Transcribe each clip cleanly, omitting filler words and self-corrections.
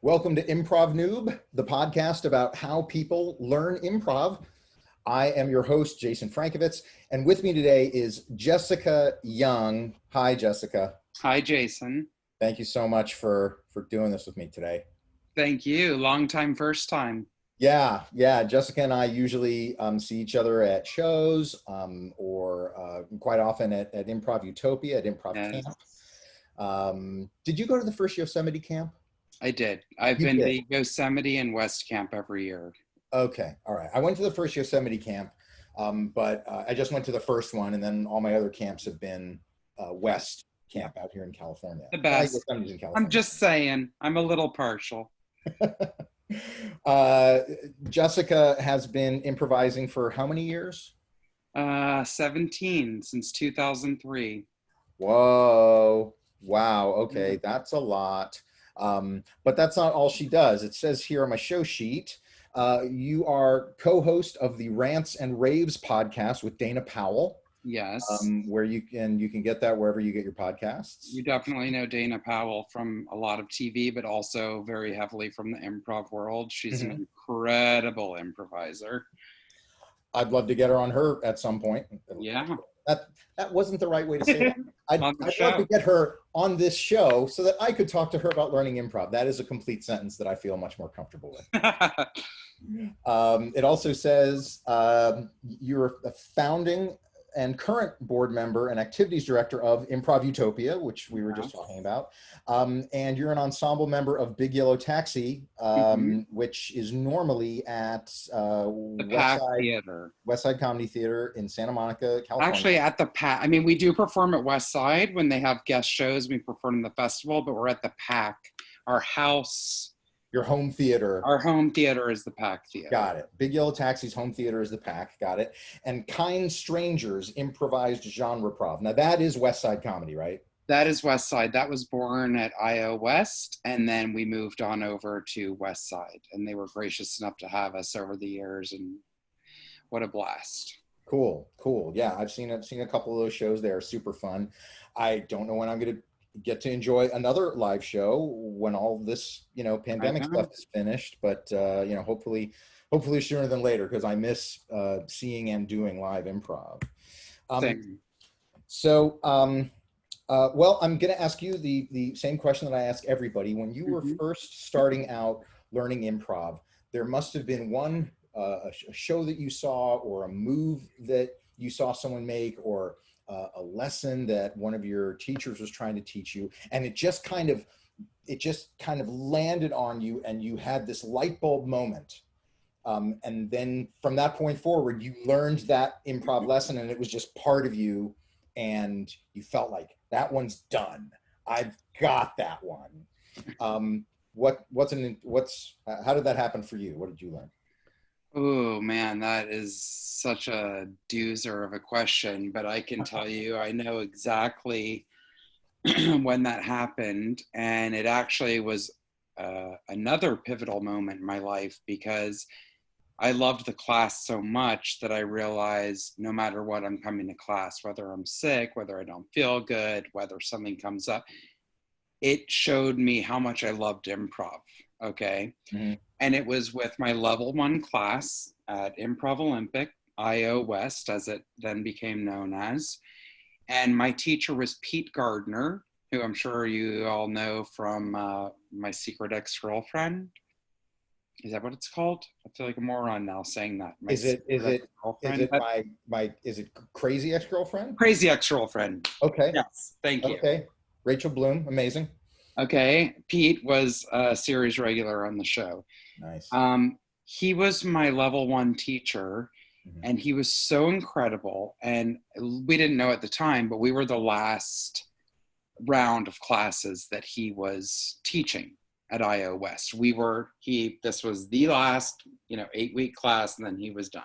Welcome to Improv Noob, the podcast about how people learn improv. I am your host, Jason Frankovitz, and with me today is Jessica Young. Hi, Jessica. Hi, Jason. Thank you so much for doing this with me today. Thank you. Long time, first time. Yeah. Jessica and I usually see each other at shows or quite often at Improv Utopia, at Improv Camp. Did you go to the first Yosemite camp? I did. I've been to Yosemite and West Camp every year. Okay. All right. I went to the first Yosemite camp, but I just went to the first one, and then all my other camps have been West Camp out here in California. The best. In California. I'm just saying. I'm a little partial. Jessica has been improvising for how many years? 17, since 2003. Whoa. Wow. Okay. That's a lot. But that's not all she does. It says here on my show sheet, you are co-host of the Rants and Raves Podcast with Dana Powell. Yes. Where you can get that wherever you get your podcasts. You definitely know Dana Powell from a lot of TV, but also very heavily from the improv world. She's an incredible improviser. I'd love to get her on her at some point. Yeah. That wasn't the right way to say that. I'd love to get her on this show so that I could talk to her about learning improv. That is a complete sentence that I feel much more comfortable with. It also says you're a founding and current board member and activities director of Improv Utopia, which we were just talking about. And you're an ensemble member of Big Yellow Taxi, which is normally at West Side Comedy Theater in Santa Monica, California. Actually at the PAC. I mean, we do perform at West Side when they have guest shows. We perform in the festival, but we're at the PAC, our house. Your home theater. Our home theater is the PAC Theater. Got it. Big Yellow Taxi's home theater is the PAC. Got it. And Kind Strangers improvised genre prov. Now that is West Side Comedy, right? That is West Side. That was born at IO West, and then we moved on over to West Side, and they were gracious enough to have us over the years, and what a blast. Cool. Yeah, I've seen a couple of those shows. They are super fun. I don't know when I'm going to get to enjoy another live show when all this, pandemic stuff is finished, but hopefully sooner than later, because I miss seeing and doing live improv. Well, I'm going to ask you the same question that I ask everybody. When you were first starting out learning improv, there must have been one a show that you saw, or a move that you saw someone make, or a lesson that one of your teachers was trying to teach you, and it just kind of landed on you, and you had this light bulb moment. And then from that point forward, you learned that improv lesson, and it was just part of you, and you felt like that one's done. I've got that one. How did that happen for you? What did you learn? Oh man, that is such a doozer of a question, but I can tell you, I know exactly when that happened, and it actually was another pivotal moment in my life, because I loved the class so much that I realized no matter what, I'm coming to class, whether I'm sick, whether I don't feel good, whether something comes up. It showed me how much I loved improv. Okay. And it was with my level 1 class at Improv Olympic, IO West, as it then became known as. And my teacher was Pete Gardner, who I'm sure you all know from My Secret Ex-Girlfriend. Is that what it's called? I feel like a moron now saying that. Is it Crazy Ex-Girlfriend? Crazy Ex-Girlfriend. Okay. Yes. Thank you. Okay. Rachel Bloom. Amazing. Okay. Pete was a series regular on the show. Nice. He was my level 1 teacher, and he was so incredible. And we didn't know at the time, but we were the last round of classes that he was teaching at IO West. This was the last, 8-week class, and then he was done.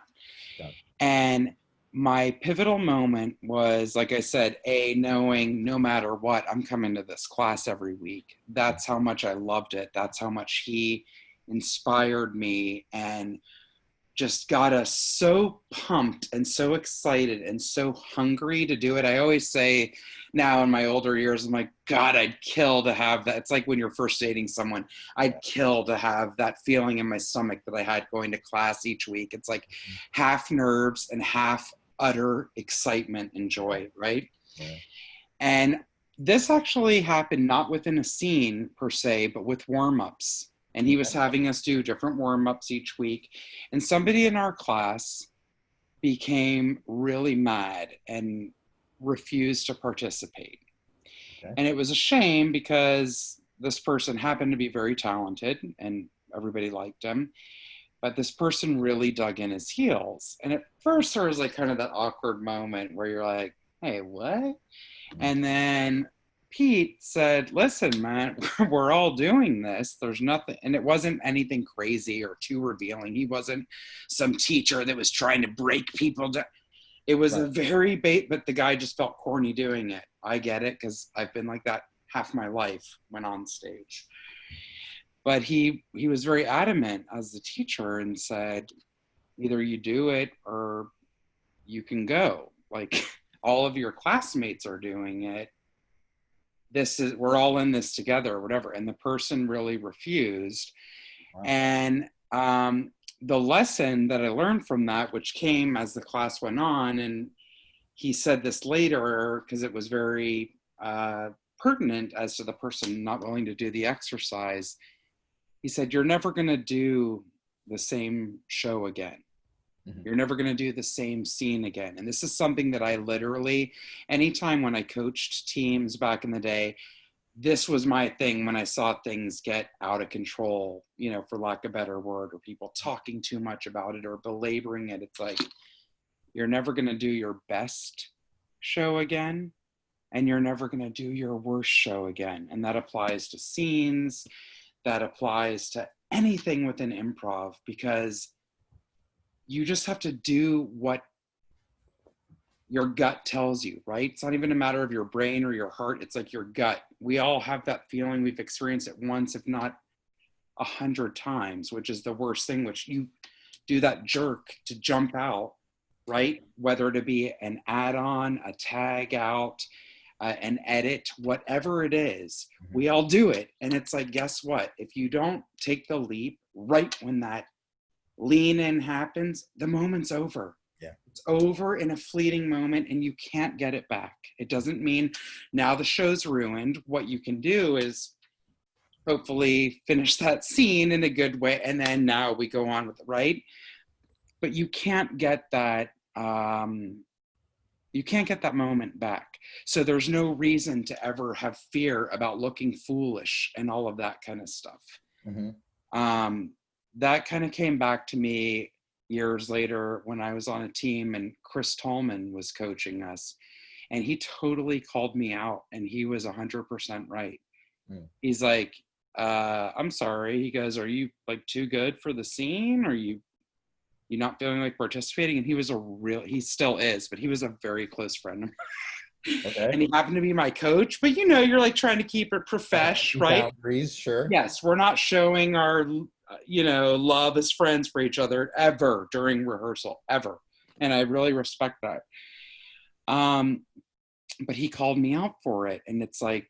Yeah. And my pivotal moment was, like I said, knowing no matter what, I'm coming to this class every week. That's how much I loved it. That's how much he inspired me, and just got us so pumped and so excited and so hungry to do it. I always say now in my older years, I'm like, God, I'd kill to have that. It's like when you're first dating someone, I'd kill to have that feeling in my stomach that I had going to class each week. It's like half nerves and half utter excitement and joy, right? Yeah. And this actually happened not within a scene per se, but with warm-ups. And he was having us do different warm-ups each week. And somebody in our class became really mad and refused to participate. Okay. And it was a shame because this person happened to be very talented and everybody liked him. But this person really dug in his heels. And at first there was like kind of that awkward moment where you're like, hey, what? And then Pete said, listen, man, we're all doing this. There's nothing. And it wasn't anything crazy or too revealing. He wasn't some teacher that was trying to break people down. It was a very but the guy just felt corny doing it. I get it because I've been like that half my life when on stage. But he was very adamant as the teacher and said, either you do it or you can go. Like all of your classmates are doing it. We're all in this together or whatever. And the person really refused. Wow. And the lesson that I learned from that, which came as the class went on, and he said this later because it was very pertinent as to the person not willing to do the exercise. He said, you're never going to do the same show again. You're never going to do the same scene again. And this is something that I literally, anytime when I coached teams back in the day, this was my thing when I saw things get out of control, you know, for lack of a better word, or people talking too much about it or belaboring it. It's like, you're never going to do your best show again, and you're never going to do your worst show again. And that applies to scenes, that applies to anything within improv, because you just have to do what your gut tells you, right? It's not even a matter of your brain or your heart. It's like your gut. We all have that feeling. We've experienced it once, if not 100 times, which is the worst thing, which you do that jerk to jump out, right? Whether to be an add-on, a tag out, an edit, whatever it is, we all do it. And it's like, guess what? If you don't take the leap right when that lean in happens, the moment's over. Yeah. It's over in a fleeting moment and you can't get it back. It doesn't mean now the show's ruined. What you can do is hopefully finish that scene in a good way. And then now we go on with it, right? But you can't get that, moment back. So there's no reason to ever have fear about looking foolish and all of that kind of stuff. That kind of came back to me years later when I was on a team and Chris Tallman was coaching us, and he totally called me out, and he was 100% right. He's like, I'm sorry. He goes, are you like too good for the scene? Or you not feeling like participating? And he still is, but he was a very close friend of mine. Okay. And he happened to be my coach, but you're like trying to keep it profesh, right? Boundaries, sure. Yes. We're not showing our, love as friends for each other ever during rehearsal, ever. And I really respect that. But he called me out for it. And it's like,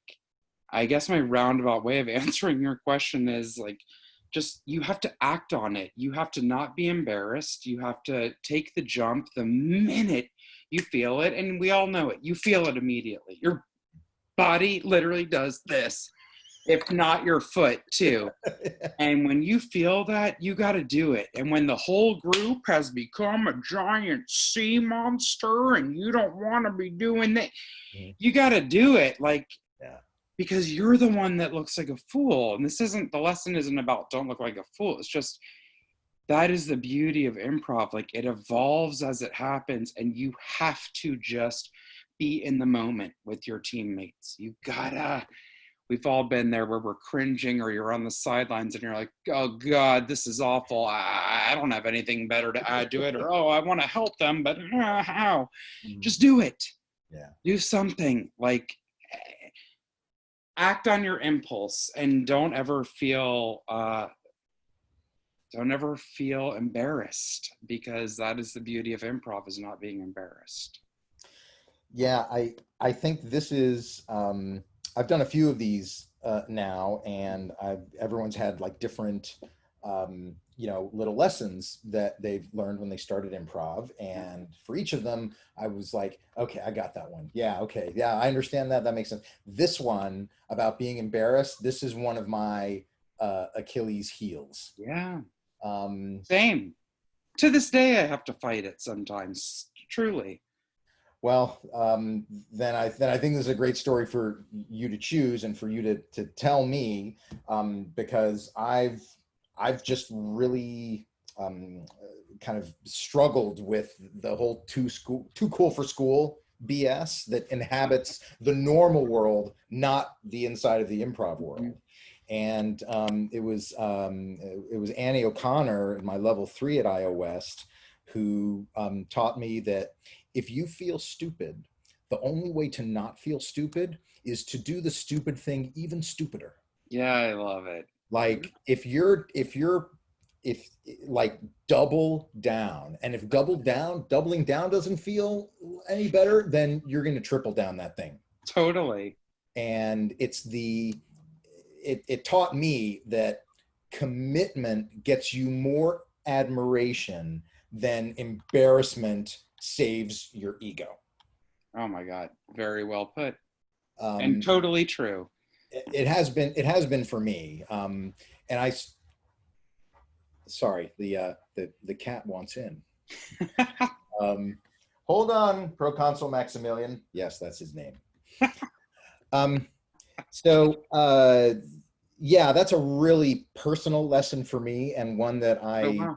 I guess my roundabout way of answering your question is like, just, you have to act on it. You have to not be embarrassed. You have to take the jump the minute you feel it. And we all know it. You feel it immediately. Your body literally does this, if not your foot too. And when you feel that, you got to do it. And when the whole group has become a giant sea monster and you don't want to be doing that, you got to do it. Like, because you're the one that looks like a fool. And the lesson isn't about don't look like a fool. It's just, that is the beauty of improv. Like, it evolves as it happens, and you have to just be in the moment with your teammates. We've all been there where we're cringing, or you're on the sidelines and you're like, oh God, this is awful. I don't have anything better to add to it. Or, oh, I want to help them, but how? Just do it. Yeah. Do something. Like, act on your impulse, and don't ever feel don't ever feel embarrassed, because that is the beauty of improv, is not being embarrassed. Yeah, I think this is, I've done a few of these now, and everyone's had like different, little lessons that they've learned when they started improv. And for each of them, I was like, okay, I got that one. Yeah, okay. Yeah, I understand that. That makes sense. This one about being embarrassed, this is one of my Achilles heels. Yeah. Same. To this day, I have to fight it sometimes, truly. Well, then I think this is a great story for you to choose and for you to tell me, because I've just really kind of struggled with the whole too cool for school BS that inhabits the normal world, not the inside of the improv world. And it was Annie O'Connor in my level 3 at IO West who taught me that if you feel stupid, the only way to not feel stupid is to do the stupid thing even stupider. Yeah, I love it. Like if like double down, and if doubling down doesn't feel any better, then you're going to triple down that thing. Totally. And it taught me that commitment gets you more admiration than embarrassment saves your ego. Oh my God. Very well put. And totally true. It has been for me. And sorry, the cat wants in. Hold on, Proconsul Maximilian. Yes, that's his name. Yeah, that's a really personal lesson for me, and one that I,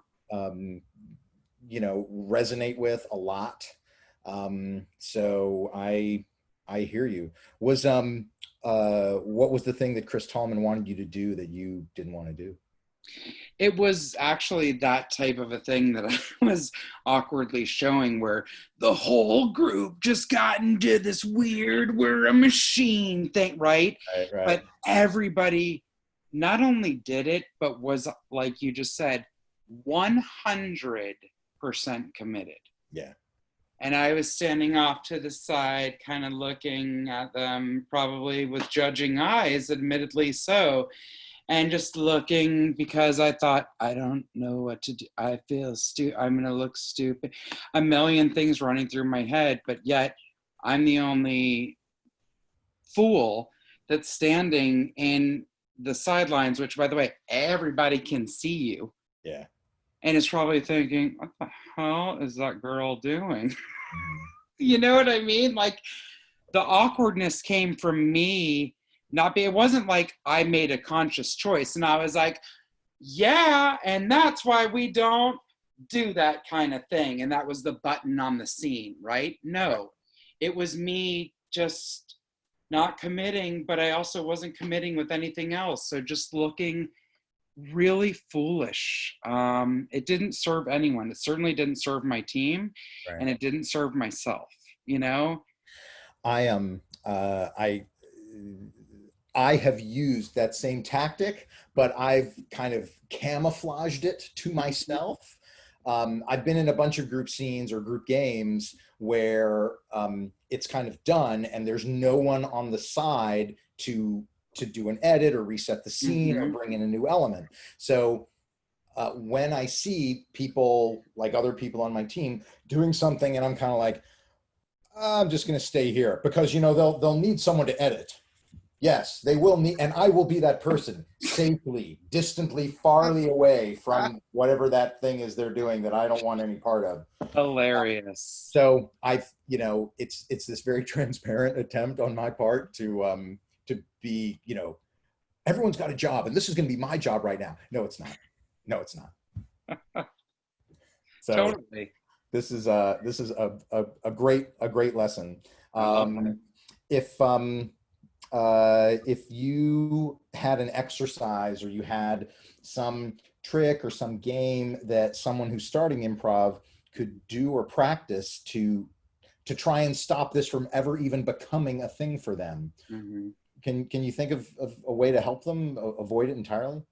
resonate with a lot. So I hear you. What was the thing that Chris Tallman wanted you to do that you didn't want to do? It was actually that type of a thing that I was awkwardly showing, where the whole group just got into this weird, we're a machine thing, right? Right. But everybody not only did it, but was, like you just said, 100% committed. Yeah. And I was standing off to the side, kind of looking at them, probably with judging eyes, admittedly so. And just looking, because I thought, I don't know what to do. I feel stupid. I'm going to look stupid. A million things running through my head, but yet I'm the only fool that's standing in the sidelines, which, by the way, everybody can see you. Yeah. And is probably thinking, what the hell is that girl doing? You know what I mean? Like, the awkwardness came from me. It wasn't like I made a conscious choice and I was like, yeah, and that's why we don't do that kind of thing. And that was the button on the scene, right? No, it was me just not committing, but I also wasn't committing with anything else. So just looking really foolish. It didn't serve anyone. It certainly didn't serve my team, and it didn't serve myself, you know? I have used that same tactic, but I've kind of camouflaged it to myself. I've been in a bunch of group scenes or group games where it's kind of done and there's no one on the side to do an edit or reset the scene or bring in a new element. So when I see people, like other people on my team, doing something and I'm kind of like, I'm just going to stay here because, they'll need someone to edit. Yes, they will need, and I will be that person safely, distantly, farly away from whatever that thing is they're doing that I don't want any part of. Hilarious. So it's this very transparent attempt on my part to be, everyone's got a job and this is going to be my job right now. No, it's not. So totally. This is a great lesson. If you had an exercise or you had some trick or some game that someone who's starting improv could do or practice to try and stop this from ever even becoming a thing for them, can you think of a way to help them avoid it entirely?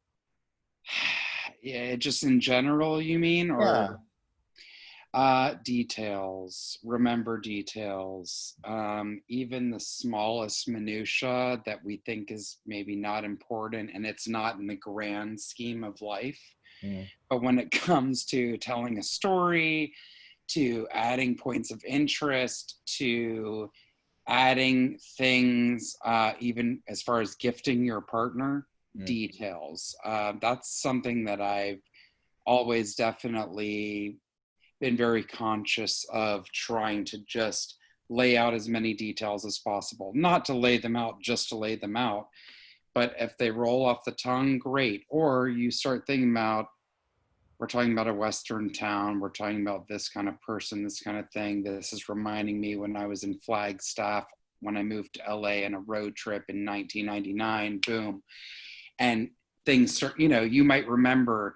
Yeah, just in general, you mean? Yeah. Or details, remember details, even the smallest minutia that we think is maybe not important, and it's not in the grand scheme of life. Mm. But when it comes to telling a story, to adding points of interest, to adding things, even as far as gifting your partner, details. That's something that I've always definitely been very conscious of, trying to just lay out as many details as possible. Not to lay them out just to lay them out, but if they roll off the tongue, great. Or you start thinking about, we're talking about a Western town, we're talking about this kind of person, this kind of thing. This is reminding me when I was in Flagstaff, when I moved to LA on a road trip in 1999, boom. And things start, you might remember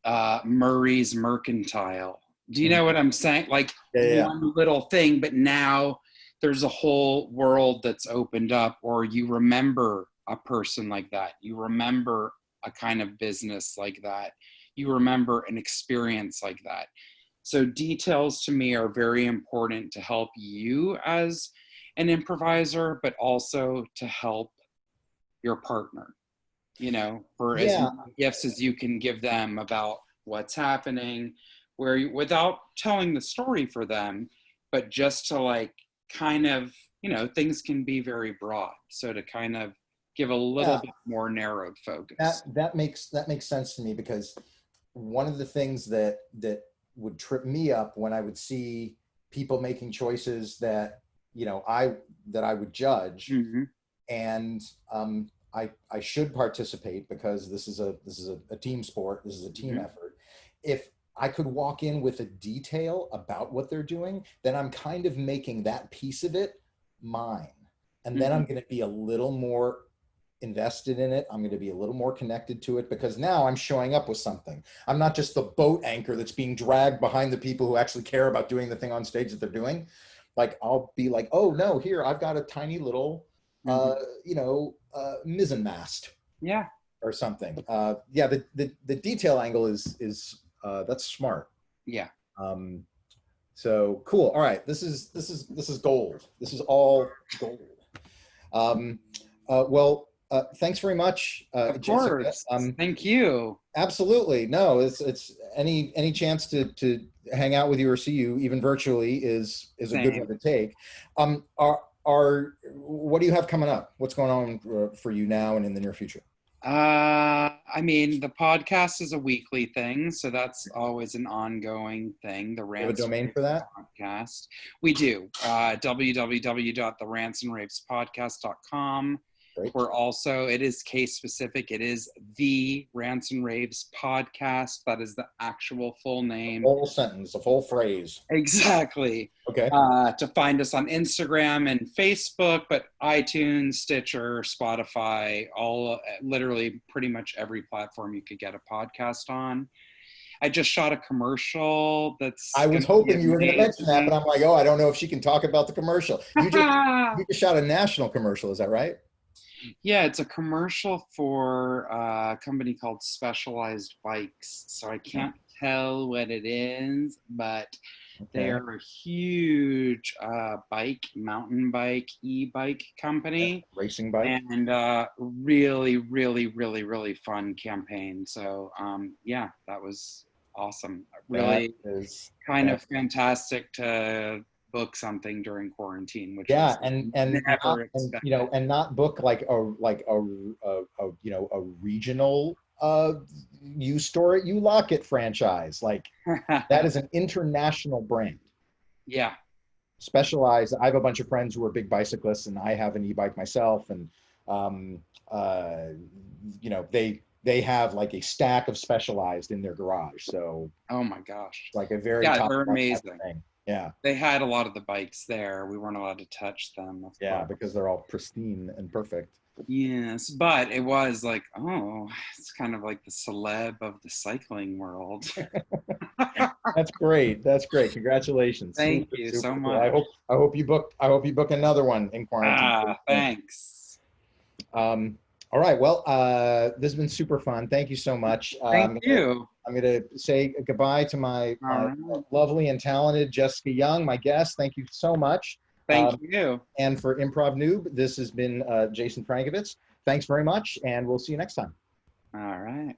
Murray's Mercantile. Do you know what I'm saying? Like one little thing, but now there's a whole world that's opened up, or you remember a person like that. You remember a kind of business like that. You remember an experience like that. So details to me are very important to help you as an improviser, but also to help your partner, for as many gifts as you can give them about what's happening, where you, without telling the story for them, but just to like kind of, things can be very broad. So to kind of give a little bit more narrowed focus. That makes sense to me, because one of the things that would trip me up when I would see people making choices that I would judge, and I should participate because this is a team sport, this is a team effort. If I could walk in with a detail about what they're doing, then I'm kind of making that piece of it mine, and then I'm going to be a little more invested in it. I'm going to be a little more connected to it, because now I'm showing up with something. I'm not just the boat anchor that's being dragged behind the people who actually care about doing the thing on stage that they're doing. Like, I'll be like, oh no, here, I've got a tiny little, mizzen mast. Yeah. Or something. The detail angle is that's smart. Yeah. So cool. All right. This is gold. This is all gold. Thanks very much, of Jessica. course. Thank you. Absolutely. No, it's any chance to hang out with you or see you, even virtually, is a good one to take. What do you have coming up? What's going on for you now and in the near future? I mean, the podcast is a weekly thing, so that's always an ongoing thing. The Rants and Raves for that podcast. We do. www.therantsandravespodcast.com. Great. We're also, it is case specific. It is the Rants and Raves Podcast. That is the actual full name. A whole sentence, a full phrase. Exactly. Okay. To find us on Instagram and Facebook, but iTunes, Stitcher, Spotify, all, literally pretty much every platform you could get a podcast on. I just shot a commercial that's... I was hoping you were going to mention that, but I'm like, oh, I don't know if she can talk about the commercial. You just shot a national commercial, is that right? Yeah, it's a commercial for a company called Specialized Bikes. So I can't tell what it is, but they're a huge mountain bike, e-bike company. Racing bike. And really, really, really, really fun campaign. So yeah, that was awesome. Really kind of fantastic to book something during quarantine, which and not book like a regional you store it, you lock it franchise. Like that is an international brand. Yeah. Specialized. I have a bunch of friends who are big bicyclists, and I have an e-bike myself, and they have like a stack of Specialized in their garage. So oh my gosh, like a very they're amazing thing. Yeah. They had a lot of the bikes there. We weren't allowed to touch them. Yeah, because they're all pristine and perfect. Yes, but it was like, oh, it's kind of like the celeb of the cycling world. That's great. That's great. Congratulations. Thank you so much. I hope you book another one in quarantine. Thanks. All right. Well, this has been super fun. Thank you so much. Thank you. I'm gonna say goodbye to All my right. lovely and talented Jessica Young, my guest. Thank you so much. Thank you. And for Improv Noob, this has been Jason Frankovitz. Thanks very much, and we'll see you next time. All right.